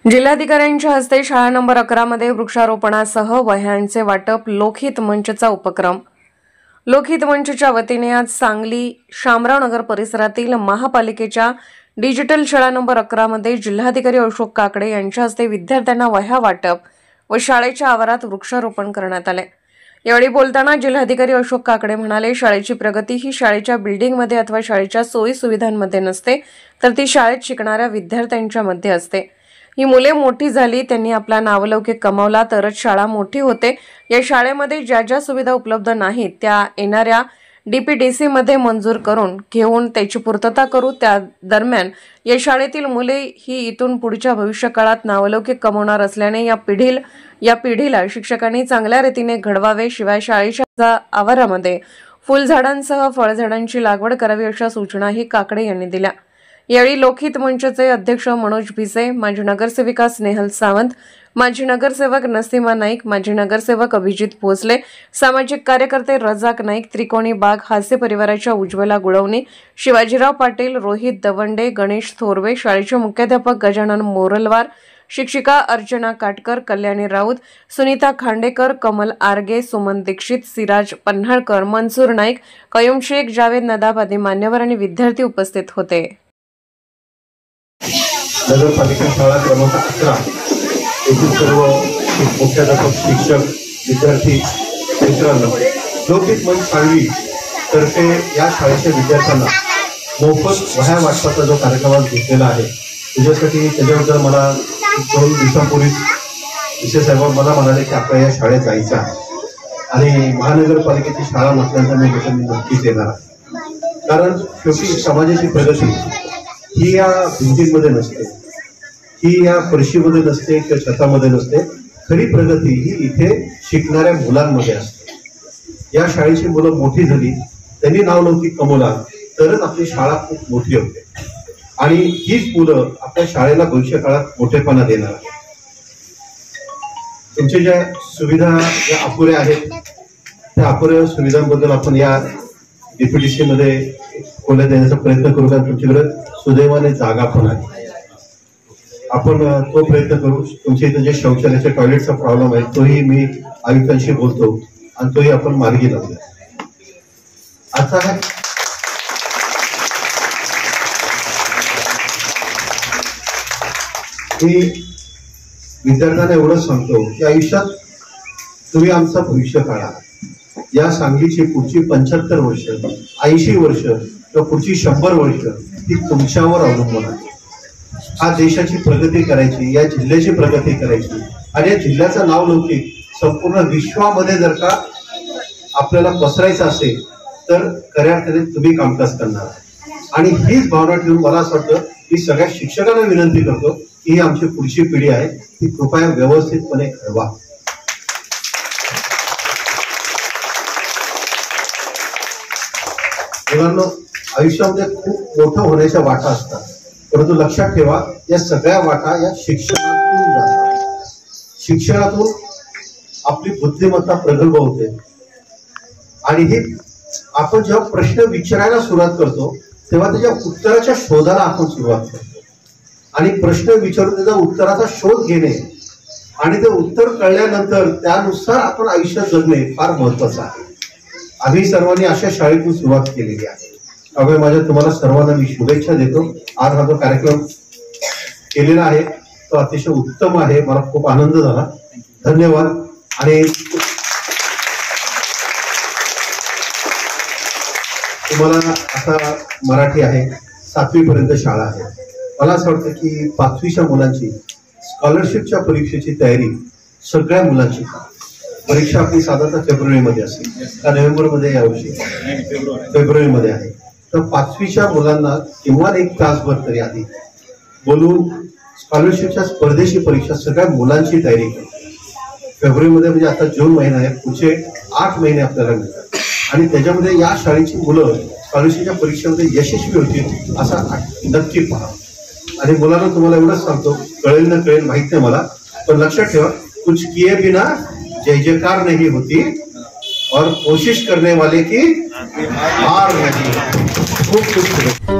जिल्हाधिकाऱ्यांच्या हस्ते शाळा नंबर 11 मध्ये वृक्षारोपणासह वह्यांचे वाटप लोकहित मंचचा उपक्रम। लोकहित मंचच्या वतीने आज सांगली शामराव नगर परिसरातील महापालिकेच्या डिजिटल शाळा नंबर 11 मध्ये जिल्हाधिकारी अशोक काकडे यांच्या हस्ते विद्यार्थ्यांना वह्या वाटप व शाळेच्या आवारात वृक्षारोपण करण्यात आले। यावेळी बोलताना जिल्हाधिकारी अशोक काकडे म्हणाले, शाळेची प्रगती ही शाळेच्या बिल्डिंगमध्ये अथवा शाळेच्या सोयी सुविधांमध्ये नसते, तर ती शाळेत शिकणाऱ्या विद्यार्थ्यांच्या मध्ये असते। ही मुले मोठी झाली, त्यांनी आपला नावलौकिक कमावला तरच शाळा मोठी होते। या शाळेमध्ये ज्या ज्या सुविधा उपलब्ध नाहीत त्या येणाऱ्या डीपीडीसी मध्ये मंजूर करून घेऊन त्याची पूर्तता करू। त्या दरम्यान या शाळेतील मुले ही इथून पुढच्या भविष्यकाळात नावलौकिक कमवणार असल्याने या पिढीला शिक्षकांनी चांगल्या रीतीने घडवावे। शिवाय शाळेच्या आवारामध्ये फुलझाडांसह फळझाडांची लागवड करावी अशा सूचनाही काकडे यांनी दिल्या। यावेळी लोकहित मंचचे अध्यक्ष मनोज भिसे, माजी नगरसेविका स्नेहल सावंत, माजी नगरसेवक नसीमा नाईक, माजी नगरसेवक अभिजित भोसले, सामाजिक कार्यकर्ते रजाक नाईक, त्रिकोणी बाग हास्य परिवाराच्या उज्ज्वला गुळवणी, शिवाजीराव पाटील, रोहित दवंडे, गणेश थोरवे, शाळेचे मुख्याध्यापक गजानन मोरलवार, शिक्षिका अर्चना काटकर, कल्याणी राऊत, सुनीता खांडेकर, कमल आरगे, सुमन दीक्षित, सिराज पन्हाळकर, मनसूर नाईक, कयूम शेख, जावेद नदाब आदी मान्यवर आणि विद्यार्थी उपस्थित होते। नगरपालिका शाळा क्रमांक 11 येथील सर्व मुख्याध्यापक, शिक्षक, विद्यार्थी मित्रांनो, लोकहित मंच सांगली तर्फे या शाळेच्या विद्यार्थ्यांना मोफत वह्या वाटपाचा जो कार्यक्रम घेतलेला आहे त्याच्यासाठी त्याच्याबद्दल मला 2 दिवसांपूर्वी विशेष साहेब मला म्हणाले की आपल्या या शाळेत जायचं आहे आणि महानगरपालिकेची शाळा म्हटल्यानंतर मी नक्कीच येणार आहे। कारण शेवटी समाजाची प्रगती ही या भिंतींमध्ये नसते, ही या फरशीमध्ये नसते किंवा छतामध्ये नसते। खरी प्रगती ही इथे शिकणाऱ्या मुलांमध्ये असते। या शाळेची मुलं मोठी झाली, त्यांनी नावलौकिक कमवला तरच आपली शाळा खूप मोठी होते आणि हीच मुलं आपल्या शाळेला भविष्य काळात मोठेपणा देणार आहेत। तुमच्या ज्या सुविधा ज्या अपुऱ्या आहेत त्या अपुऱ्या सुविधांबद्दल आपण या डीपीडीसी मध्ये खोल्या देण्याचा प्रयत्न करू, कारण तुमच्याकडे सुदैवाने जागा पण आहे, आपण तो प्रयत्न करू। तुमच्या इथे जे शौचालयाच्या टॉयलेटचा प्रॉब्लेम आहे तोही मी आयुक्तांशी बोलतो आणि तोही आपण मार्गी लावूया। आता मी विद्यार्थ्यांना एवढंच सांगतो की आयुष्यात तुम्ही आमचा भविष्य काढा। या सांगलीची पुढची 75 वर्ष, 80 वर्ष किंवा पुढची 100 वर्ष ही तुमच्यावर अवलंबून आहे। हा देशाची प्रगती करायची, या जिल्ह्याची प्रगती करायची आणि या जिल्ह्याचं नावलौकिक संपूर्ण विश्वामध्ये जर का आपल्याला पसरायचं असेल तर खऱ्या अर्थाने तुम्ही कामकाज करणार आणि हीच भावना ठेवून मला असं वाटतं की सगळ्या शिक्षकांना विनंती करतो की ही आमची पुढची पिढी आहे, ती कृपया व्यवस्थितपणे घडवा। मुलांना आयुष्यामध्ये खूप मोठं होण्याच्या वाटा असतात, परंतु लक्षात ठेवा या सगळ्या वाटा या शिक्षणातून जातात। शिक्षणातून आपली बुद्धिमत्ता प्रगल्भ होते आणि हे आपण जेव्हा प्रश्न विचारायला सुरुवात करतो तेव्हा त्याच्या उत्तराच्या शोधाला आपण सुरुवात करतो आणि प्रश्न विचारून त्याचा उत्तराचा शोध घेणे आणि ते उत्तर कळल्यानंतर त्यानुसार आपण आयुष्यात जगणे फार महत्वाचं आहे। आम्ही सर्वांनी अशा शाळेतून सुरुवात केलेली आहे, त्यामुळे माझ्या तुम्हाला सर्वांना मी शुभेच्छा देतो। आज हा जो कार्यक्रम केलेला आहे तो अतिशय उत्तम आहे, मला खूप आनंद झाला, धन्यवाद। आणि तुम्हाला आता मराठी आहे, 7वी पर्यंत शाळा आहे। मला असं वाटतं की 5वीच्या मुलांची स्कॉलरशिपच्या परीक्षेची तयारी सगळ्या मुलांची, परीक्षा आपली साधारणतः फेब्रुवारीमध्ये असेल का नोव्हेंबरमध्ये, यावर्षी फेब्रुवारीमध्ये आहे, तर 5वीच्या मुलांना किमान 1 तासभर तरी आधी बोलून स्कॉलरशिपच्या स्पर्धेची परीक्षा सगळ्या मुलांची तयारी करा। फेब्रुवारीमध्ये म्हणजे आता जून महिना आहे, पुढचे 8 महिने आपल्याला मिळतात आणि त्याच्यामध्ये या शाळेची मुलं स्कॉलरशिपच्या परीक्षेमध्ये यशस्वी होतील असा नक्की पहा। आणि मुलांना तुम्हाला एवढंच सांगतो, कळेल न कळेल माहित नाही मला, पण लक्षात ठेवा कुछ किए बिना जय जयकार नहीं होती और कोशिश करने वाले की हार नहीं। खूप खूप